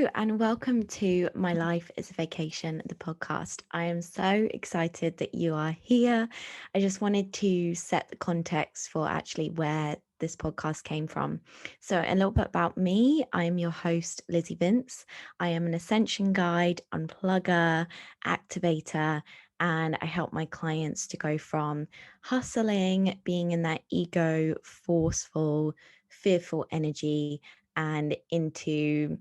Hello and welcome to My Life is a Vacation, the podcast. I am so excited that you are here. I just wanted to set the context for actually where this podcast came from. So a little bit about me. I'm your host, Lizzie Vince. I am an Ascension guide, Unplugger, Activator, and I help my clients to go from hustling, being in that ego, forceful, fearful energy, and into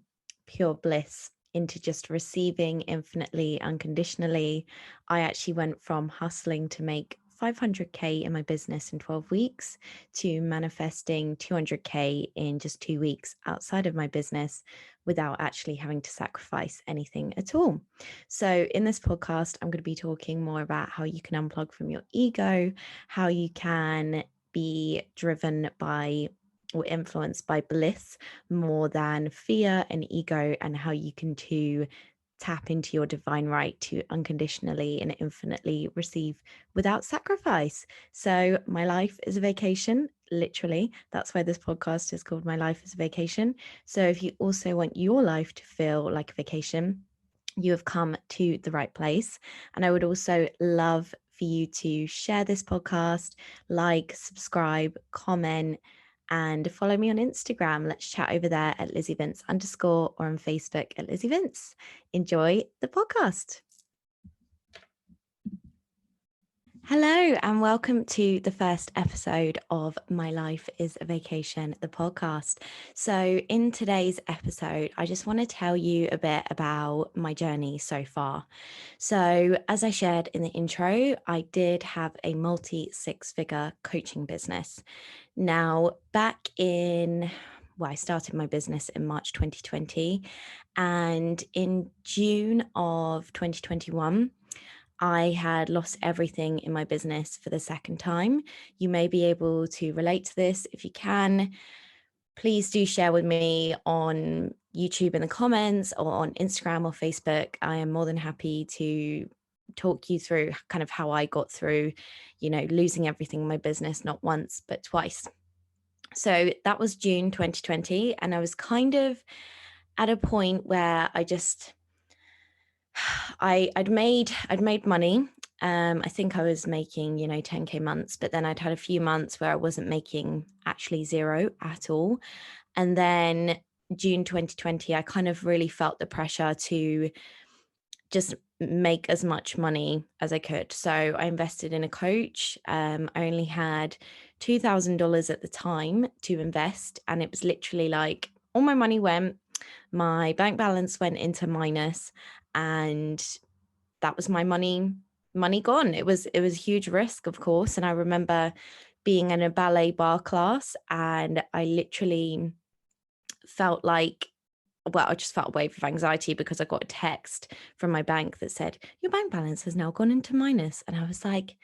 pure bliss, into just receiving infinitely, unconditionally. I actually went from hustling to make 500K in my business in 12 weeks to manifesting 200K in just 2 weeks outside of my business without actually having to sacrifice anything at all. So in this podcast, I'm going to be talking more about how you can unplug from your ego, how you can be driven by or influenced by bliss more than fear and ego, and how you can tap into your divine right to unconditionally and infinitely receive without sacrifice. So my life is a vacation, literally. That's why this podcast is called My Life is a Vacation. So if you also want your life to feel like a vacation, you have come to the right place. And I would also love for you to share this podcast, like, subscribe, comment, and follow me on Instagram. Let's chat over there at LizzieVince_ or on Facebook at Lizzie Vince. Enjoy the podcast. Hello and welcome to the first episode of My Life is a Vacation, the podcast. So in today's episode, I just want to tell you a bit about my journey so far. So as I shared in the intro, I did have a multi-six-figure coaching business. Now, I started my business in March 2020, and in June of 2021, I had lost everything in my business for the second time. You may be able to relate to this. If you can, please do share with me on YouTube in the comments or on Instagram or Facebook. I am more than happy to talk you through kind of how I got through, losing everything in my business, not once, but twice. So that was June 2020. And I was kind of at a point where I'd made money. I think I was making, 10K months, but then I'd had a few months where I wasn't making actually zero at all. And then June 2020, I kind of really felt the pressure to just make as much money as I could. So I invested in a coach. I only had $2,000 at the time to invest. And it was literally like all my money went, my bank balance went into minus, and that was my money gone. It was a huge risk, of course. And I remember being in a ballet bar class, and I literally felt like, I just felt a wave of anxiety because I got a text from my bank that said, your bank balance has now gone into minus. And I was like,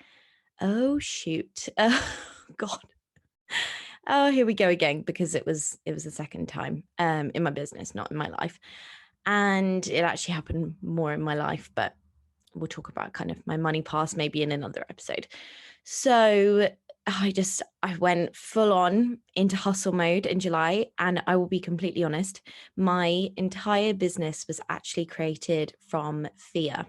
oh, shoot. Oh, God. Oh, here we go again, because it was the second time in my business, not in my life. And it actually happened more in my life, but we'll talk about kind of my money past maybe in another episode. So I went full on into hustle mode in July. And I will be completely honest, my entire business was actually created from fear.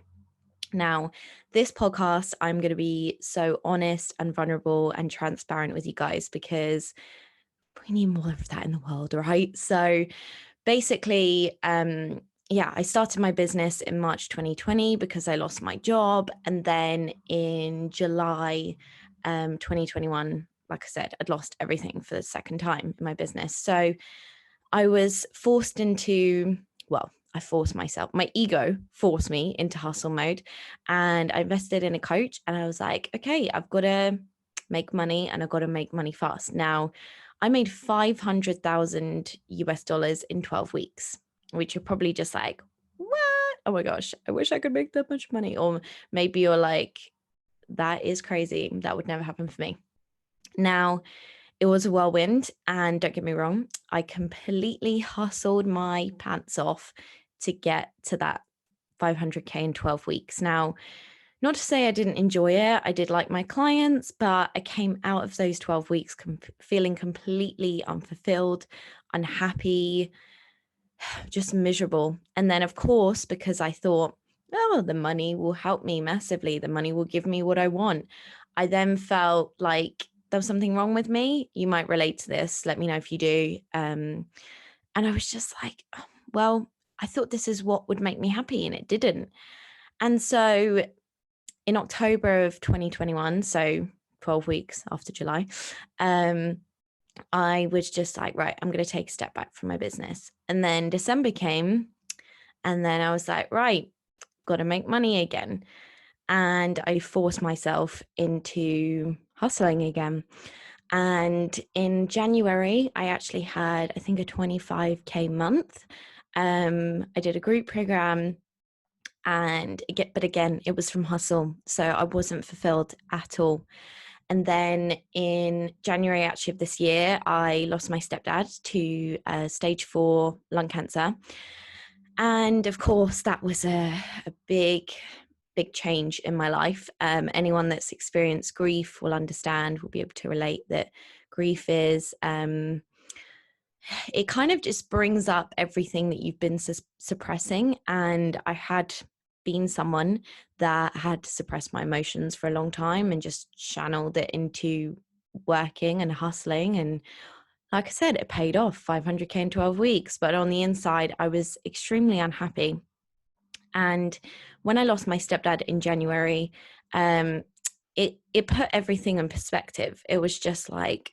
Now, this podcast, I'm going to be so honest and vulnerable and transparent with you guys, because we need more of that in the world, right? So basically, I started my business in March 2020 because I lost my job. And then in July 2021, like I said, I'd lost everything for the second time in my business. So I was forced into, I forced myself, my ego forced me into hustle mode, and I invested in a coach, and I was like, okay, I've got to make money, and I've got to make money fast. Now, I made $500,000 in 12 weeks, which you're probably just like, what? Oh my gosh, I wish I could make that much money. Or maybe you're like, that is crazy. That would never happen for me. Now, it was a whirlwind, and don't get me wrong, I completely hustled my pants off to get to that 500K in 12 weeks. Now, not to say I didn't enjoy it. I did like my clients, but I came out of those 12 weeks feeling completely unfulfilled, unhappy, just miserable. And then, of course, because I thought, oh, the money will help me massively, the money will give me what I want, I then felt like there was something wrong with me. You might relate to this. Let me know if you do. And I was just like, oh, well, I thought this is what would make me happy, and it didn't. And so in October of 2021, so 12 weeks after July, I was just like, right, I'm going to take a step back from my business. And then December came, and then I was like, right, got to make money again. And I forced myself into hustling again. And in January, I actually had, I think, a 25K month. I did a group program, but again, it was from hustle. So I wasn't fulfilled at all. And then in January, actually, of this year, I lost my stepdad to stage 4 lung cancer. And of course, that was a big change in my life. Anyone that's experienced grief will understand, will be able to relate that grief is, it kind of just brings up everything that you've been suppressing. And I had been someone that had suppressed my emotions for a long time and just channeled it into working and hustling. And like I said, it paid off, 500K in 12 weeks. But on the inside, I was extremely unhappy. And when I lost my stepdad in January, it put everything in perspective. It was just like,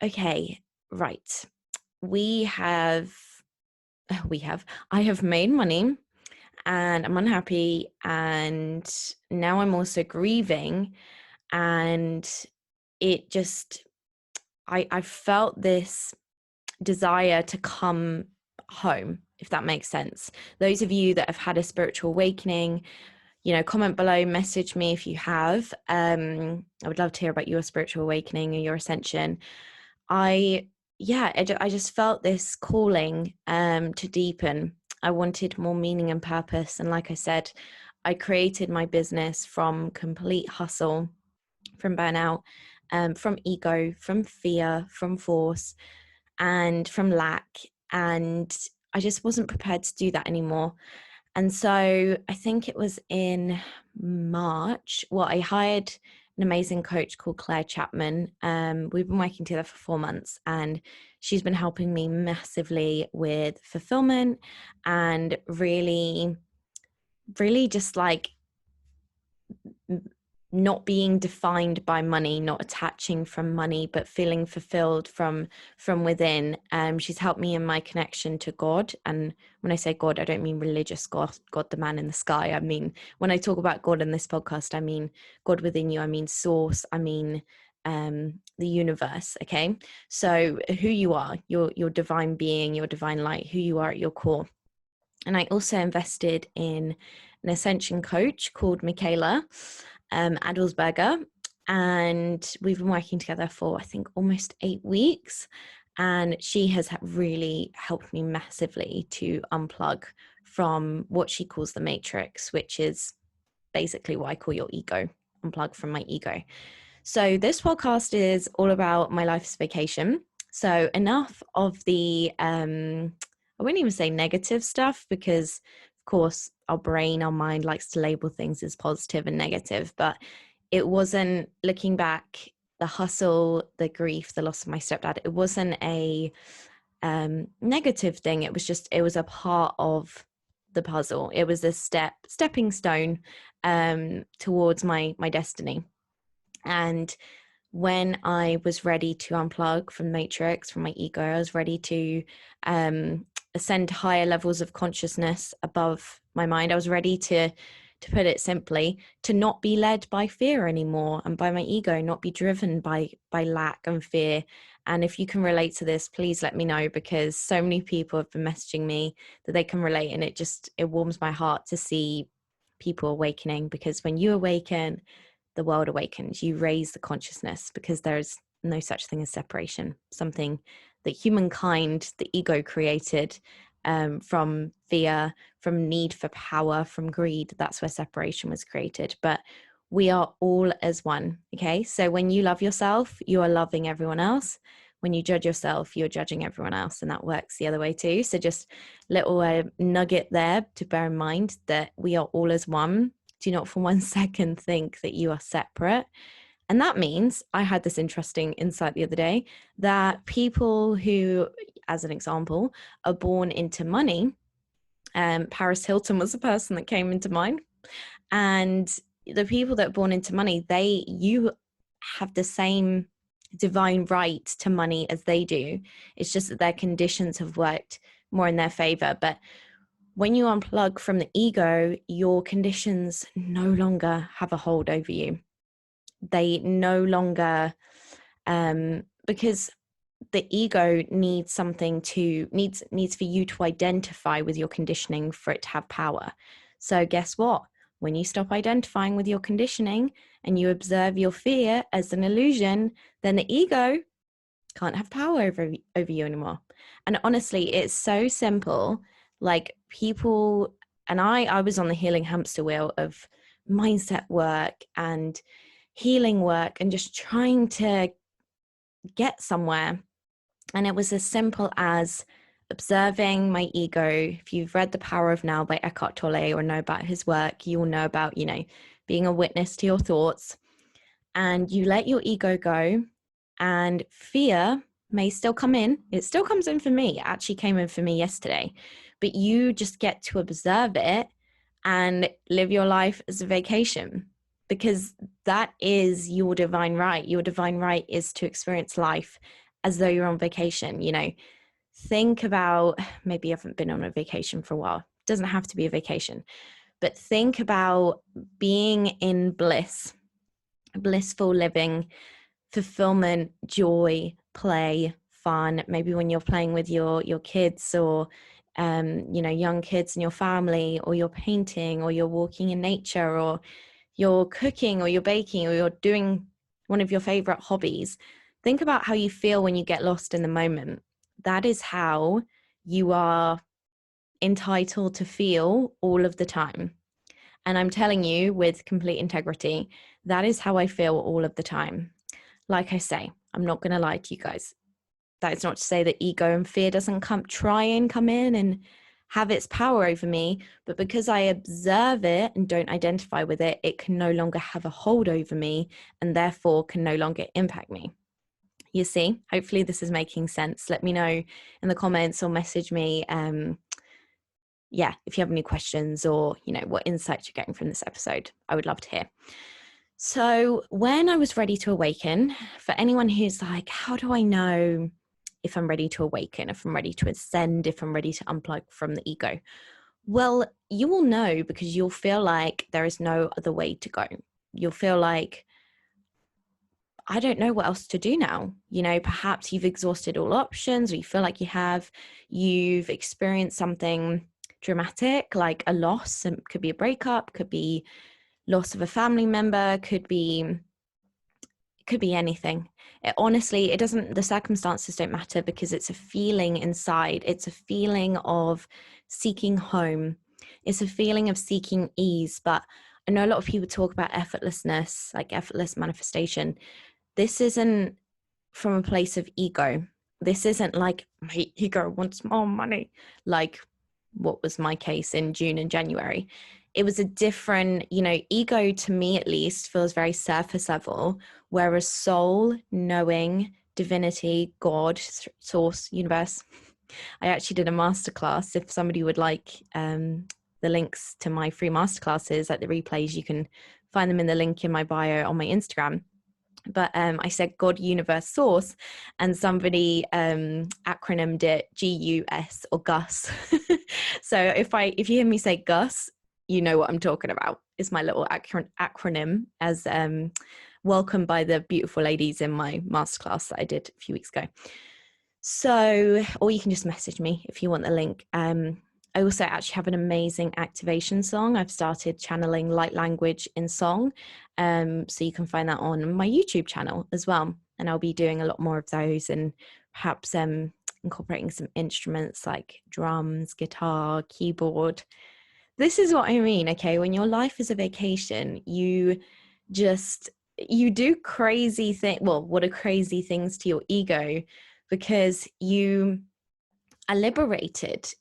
okay, right. I have made money and I'm unhappy, and now I'm also grieving. And it just, I felt this desire to come home, if that makes sense. Those of you that have had a spiritual awakening, comment below, message me if you have. I would love to hear about your spiritual awakening or your ascension. I just felt this calling to deepen. I wanted more meaning and purpose. And like I said, I created my business from complete hustle, from burnout, from ego, from fear, from force, and from lack. And I just wasn't prepared to do that anymore. And so I think it was in March, I hired an amazing coach called Claire Chapman. We've been working together for 4 months, and she's been helping me massively with fulfillment and really, really just like not being defined by money, not attaching from money, but feeling fulfilled from within. She's helped me in my connection to God. And when I say God, I don't mean religious God, the man in the sky. I mean, when I talk about God in this podcast, I mean God within you. I mean source. I mean the universe. Okay, so who you are, your divine being, your divine light, who you are at your core. And I also invested in an Ascension coach called Michaela Adelsberger, and we've been working together for, I think, almost 8 weeks. And she has really helped me massively to unplug from what she calls the matrix, which is basically what I call your ego, unplug from my ego. So this podcast is all about my life's vacation. So enough of the, I wouldn't even say negative stuff, because of course our brain, our mind likes to label things as positive and negative, but it wasn't, looking back, the hustle, the grief, the loss of my stepdad, it wasn't a negative thing. It was a part of the puzzle. It was a stepping stone towards my destiny. And when I was ready to unplug from matrix, from my ego, I was ready to ascend to higher levels of consciousness above my mind. I was ready to put it simply, to not be led by fear anymore and by my ego, not be driven by lack and fear. And if you can relate to this, please let me know, because so many people have been messaging me that they can relate, and it warms my heart to see people awakening, because when you awaken, the world awakens. You raise the consciousness, because there's no such thing as separation, something that humankind, the ego, created from fear, from need for power, from greed. That's where separation was created. But we are all as one. Okay, so when you love yourself, you are loving everyone else. when you judge yourself, you're judging everyone else, and that works the other way too. So just little nugget there to bear in mind that we are all as one. Do not for 1 second think that you are separate. And that means, I had this interesting insight the other day, that people who, as an example, are born into money, Paris Hilton was the person that came into mind. And the people that are born into money, you have the same divine right to money as they do. It's just that their conditions have worked more in their favor. But when you unplug from the ego, your conditions no longer have a hold over you. They no longer, because the ego needs needs for you to identify with your conditioning for it to have power. So guess what? When you stop identifying with your conditioning and you observe your fear as an illusion, then the ego can't have power over you anymore. And honestly, it's so simple. Like people, and I was on the healing hamster wheel of mindset work and healing work and just trying to get somewhere. And it was as simple as observing my ego. If you've read The Power of Now by Eckhart Tolle or know about his work, you'll know about, being a witness to your thoughts. And you let your ego go, and fear may still come in. It still comes in for me. It actually came in for me yesterday. But you just get to observe it and live your life as a vacation, because that is your divine right. Your divine right is to experience life as though you're on vacation. Think about, maybe you haven't been on a vacation for a while. It doesn't have to be a vacation, but think about being in bliss, blissful living, fulfillment, joy, play, fun. Maybe when you're playing with your kids, or young kids in your family, or you're painting, or you're walking in nature, or you're cooking, or you're baking, or you're doing one of your favorite hobbies. Think about how you feel when you get lost in the moment. That is how you are entitled to feel all of the time. And I'm telling you with complete integrity, that is how I feel all of the time. Like I say, I'm not going to lie to you guys. That is not to say that ego and fear doesn't try and come in and have its power over me, but because I observe it and don't identify with it, it can no longer have a hold over me and therefore can no longer impact me. You see, hopefully this is making sense. Let me know in the comments or message me. If you have any questions or, what insights you're getting from this episode, I would love to hear. So when I was ready to awaken, for anyone who's like, how do I know if I'm ready to awaken, if I'm ready to ascend, if I'm ready to unplug from the ego? Well, you will know because you'll feel like there is no other way to go. You'll feel like, I don't know what else to do now. Perhaps you've exhausted all options, or you feel like you've experienced something dramatic, like a loss. It could be a breakup, could be loss of a family member, could be anything. The circumstances don't matter, because it's a feeling inside. It's a feeling of seeking home. It's a feeling of seeking ease. But I know a lot of people talk about effortlessness, like effortless manifestation. This isn't from a place of ego. This isn't like my ego wants more money, like what was my case in June and January. It was a different, ego to me at least feels very surface level, whereas soul, knowing, divinity, God, source, universe. I actually did a masterclass. If somebody would like the links to my free masterclasses, like the replays, you can find them in the link in my bio on my Instagram. But I said God, universe, source, and somebody acronymed it GUS or Gus. So if you hear me say Gus, you know what I'm talking about. It's my little acronym, as welcomed by the beautiful ladies in my masterclass that I did a few weeks ago. So, or you can just message me if you want the link. I also actually have an amazing activation song. I've started channeling light language in song. So you can find that on my YouTube channel as well. And I'll be doing a lot more of those, and perhaps incorporating some instruments like drums, guitar, keyboard. This is what I mean, okay? When your life is a vacation, you do crazy things. Well, what are crazy things to your ego? because you are liberated.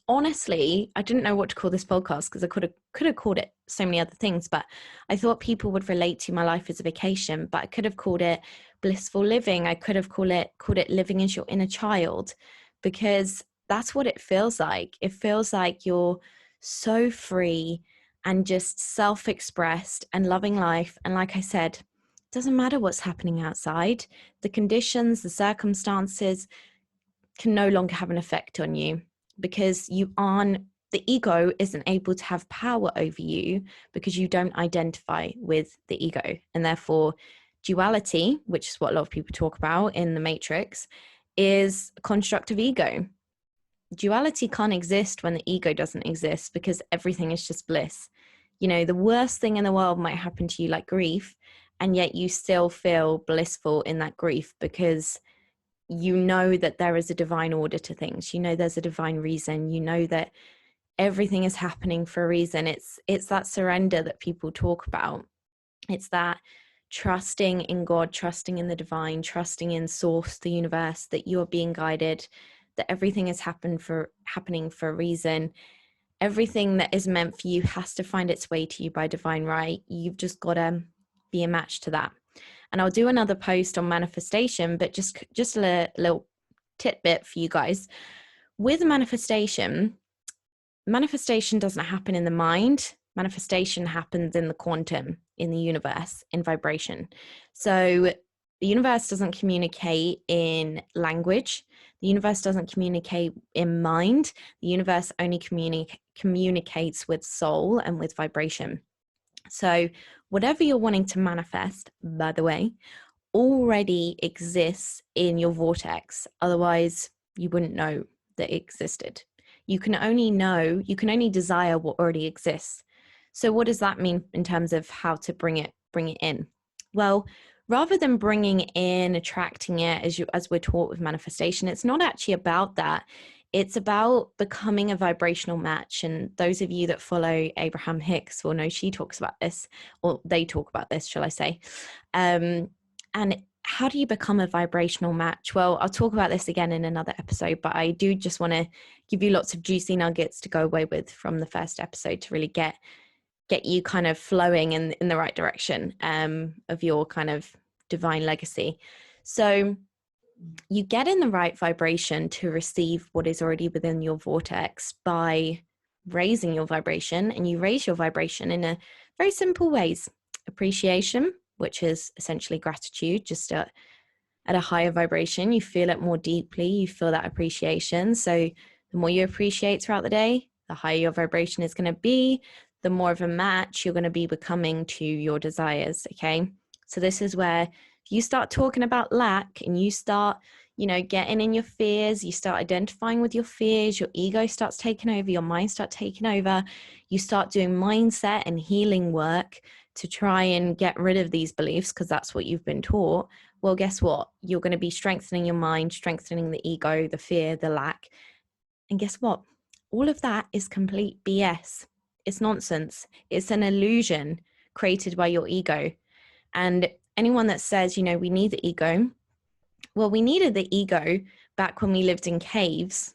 Honestly, I didn't know what to call this podcast because I could have called it so many other things, but I thought people would relate to my life as a vacation. But I could have called it blissful living. I could have called it living as your inner child, because that's what it feels like. It feels like you're so free and just self-expressed and loving life. And like I said, it doesn't matter what's happening outside. The conditions, the circumstances can no longer have an effect on you, because the ego isn't able to have power over you because you don't identify with the ego. And therefore, duality, which is what a lot of people talk about in the Matrix, is a construct of ego. Duality can't exist when the ego doesn't exist, because everything is just bliss. The worst thing in the world might happen to you, like grief, and yet you still feel blissful in that grief, because you know that there is a divine order to things. There's a divine reason. That everything is happening for a reason. It's that surrender that people talk about. It's that trusting in God, trusting in the divine, trusting in source, the universe, that you are being guided, that everything is happening for a reason. Everything that is meant for you has to find its way to you by divine right. You've just got to be a match to that. And I'll do another post on manifestation, but just a little tidbit for you guys. With manifestation doesn't happen in the mind. Manifestation happens in the quantum, in the universe, in vibration. So the universe doesn't communicate in language. The universe doesn't communicate in mind. The universe only communicates with soul and with vibration. So whatever you're wanting to manifest, by the way, already exists in your vortex. Otherwise, you wouldn't know that it existed. You can only desire what already exists. So what does that mean in terms of how to bring it in? Well, rather than bringing in, attracting it, as we're taught with manifestation, it's not actually about that. It's about becoming a vibrational match. And those of you that follow Abraham Hicks will know she talks about this, or they talk about this, shall I say. And how do you become a vibrational match? Well, I'll talk about this again in another episode, but I do just want to give you lots of juicy nuggets to go away with from the first episode to really get you kind of flowing in the right direction of your kind of divine legacy. So you get in the right vibration to receive what is already within your vortex by raising your vibration, and you raise your vibration in a very simple ways. Appreciation, which is essentially gratitude, just at a higher vibration. You feel it more deeply. You feel that appreciation. So the more you appreciate throughout the day, the higher your vibration is going to be, the more of a match you're going to be becoming to your desires. Okay. So this is where you start talking about lack, and you start, getting in your fears, you start identifying with your fears, your ego starts taking over, your mind starts taking over, you start doing mindset and healing work to try and get rid of these beliefs, because that's what you've been taught. Well, guess what? You're going to be strengthening your mind, strengthening the ego, the fear, the lack. And guess what? All of that is complete BS. It's nonsense. It's an illusion created by your ego. And anyone that says, we need the ego, well, we needed the ego back when we lived in caves.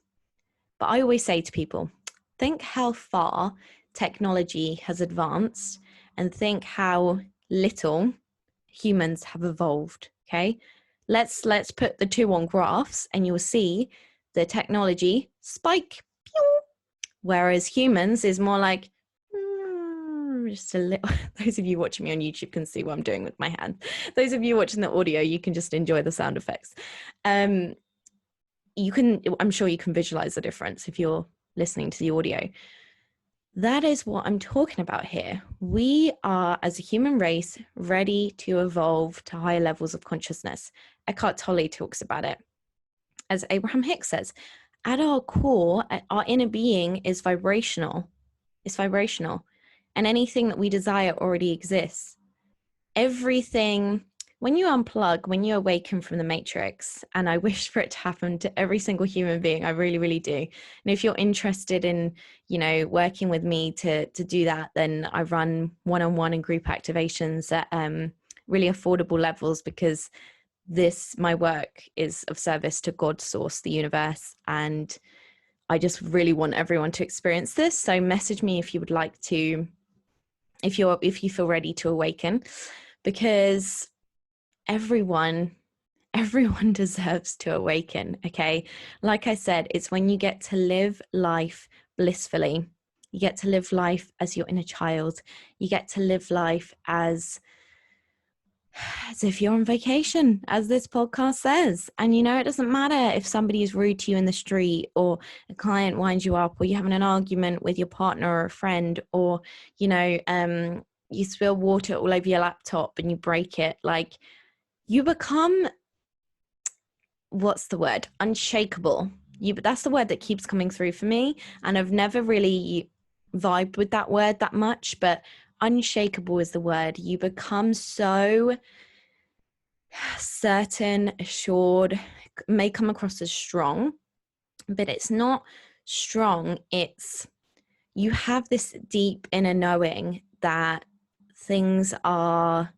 But I always say to people, think how far technology has advanced, and think how little humans have evolved. Okay, let's put the two on graphs, and you'll see the technology spike, pew, whereas humans is more like just a little. Those of you watching me on YouTube can see what I'm doing with my hand. Those of you watching the audio, you can just enjoy the sound effects. I'm sure you can visualize the difference if you're listening to the audio. That is what I'm talking about here. We are, as a human race, ready to evolve to higher levels of consciousness. Eckhart Tolle talks about it. As Abraham Hicks says, at our core, our inner being is vibrational. It's vibrational. And anything that we desire already exists. Everything, when you unplug, when you awaken from the matrix, and I wish for it to happen to every single human being, I really, really do. And if you're interested in, working with me to do that, then I run one-on-one and group activations at really affordable levels, because my work is of service to God, source, the universe, and I just really want everyone to experience this. So message me if you would like to, if you feel ready to awaken, because everyone deserves to awaken. Okay, like I said, it's when you get to live life blissfully. You get to live life as your inner child. You get to live life as if you're on vacation, as this podcast says. And it doesn't matter if somebody is rude to you in the street, or a client winds you up, or you're having an argument with your partner or a friend, or you spill water all over your laptop and you break it. Like, you become, what's the word? Unshakable. That's the word that keeps coming through for me. And I've never really vibed with that word that much, but unshakable is the word. You become so certain, assured, may come across as strong, but it's not strong. It's, you have this deep inner knowing that things are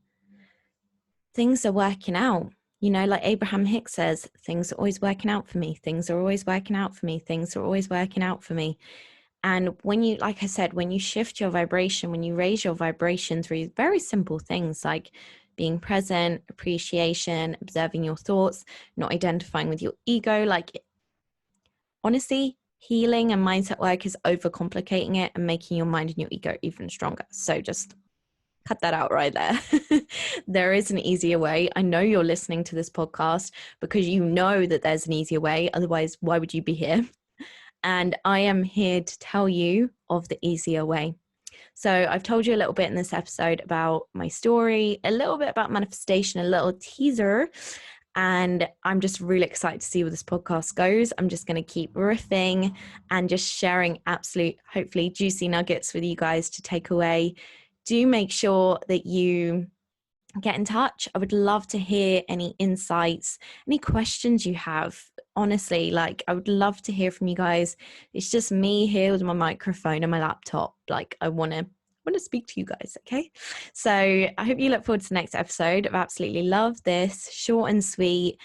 working out. Like Abraham Hicks says, things are always working out for me. Things are always working out for me. Things are always working out for me. And when you, like I said, when you shift your vibration, when you raise your vibration through very simple things like being present, appreciation, observing your thoughts, not identifying with your ego, like, honestly, healing and mindset work is overcomplicating it and making your mind and your ego even stronger. So just cut that out right there. There is an easier way. I know you're listening to this podcast because you know that there's an easier way. Otherwise, why would you be here? And I am here to tell you of the easier way. So I've told you a little bit in this episode about my story, a little bit about manifestation, a little teaser. And I'm just really excited to see where this podcast goes. I'm just going to keep riffing and just sharing absolute, hopefully, juicy nuggets with you guys to take away. Do make sure that you get in touch. I would love to hear any insights, any questions you have. Honestly, like, I would love to hear from you guys. It's just me here with my microphone and my laptop. Like, I want to speak to you guys. Okay. So I hope you look forward to the next episode. I've absolutely loved this, short and sweet.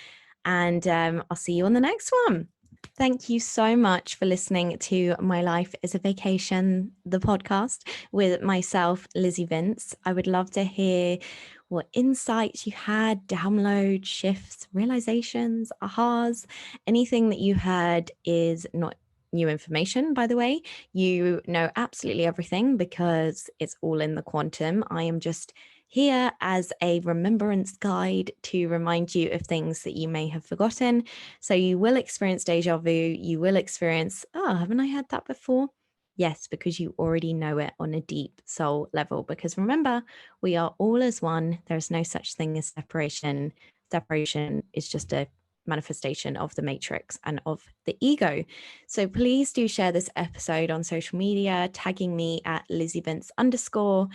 And I'll see you on the next one. Thank you so much for listening to My Life is a Vacation, the podcast with myself, Lizzie Vince. I would love to hear what insights you had, download, shifts, realizations, ahas. Anything that you heard is not new information, by the way. You know absolutely everything because it's all in the quantum. I am just here as a remembrance guide to remind you of things that you may have forgotten. So you will experience deja vu. You will experience, oh, haven't I had that before? Yes, because you already know it on a deep soul level. Because remember, we are all as one. There's no such thing as separation. Separation is just a manifestation of the matrix and of the ego. So please do share this episode on social media, tagging me at LizzieVince_,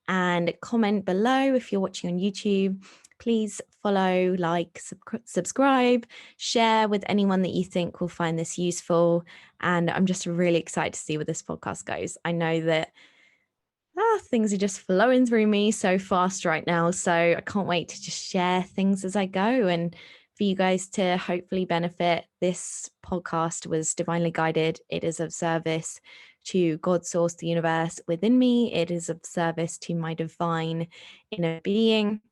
and comment below if you're watching on YouTube. Please follow, like, subscribe, share with anyone that you think will find this useful. And I'm just really excited to see where this podcast goes. I know that things are just flowing through me so fast right now. So I can't wait to just share things as I go and for you guys to hopefully benefit. This podcast was divinely guided. It is of service to God, source, the universe within me. It is of service to my divine inner being.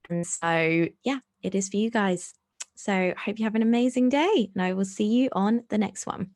And so, yeah, it is for you guys. So I hope you have an amazing day and I will see you on the next one.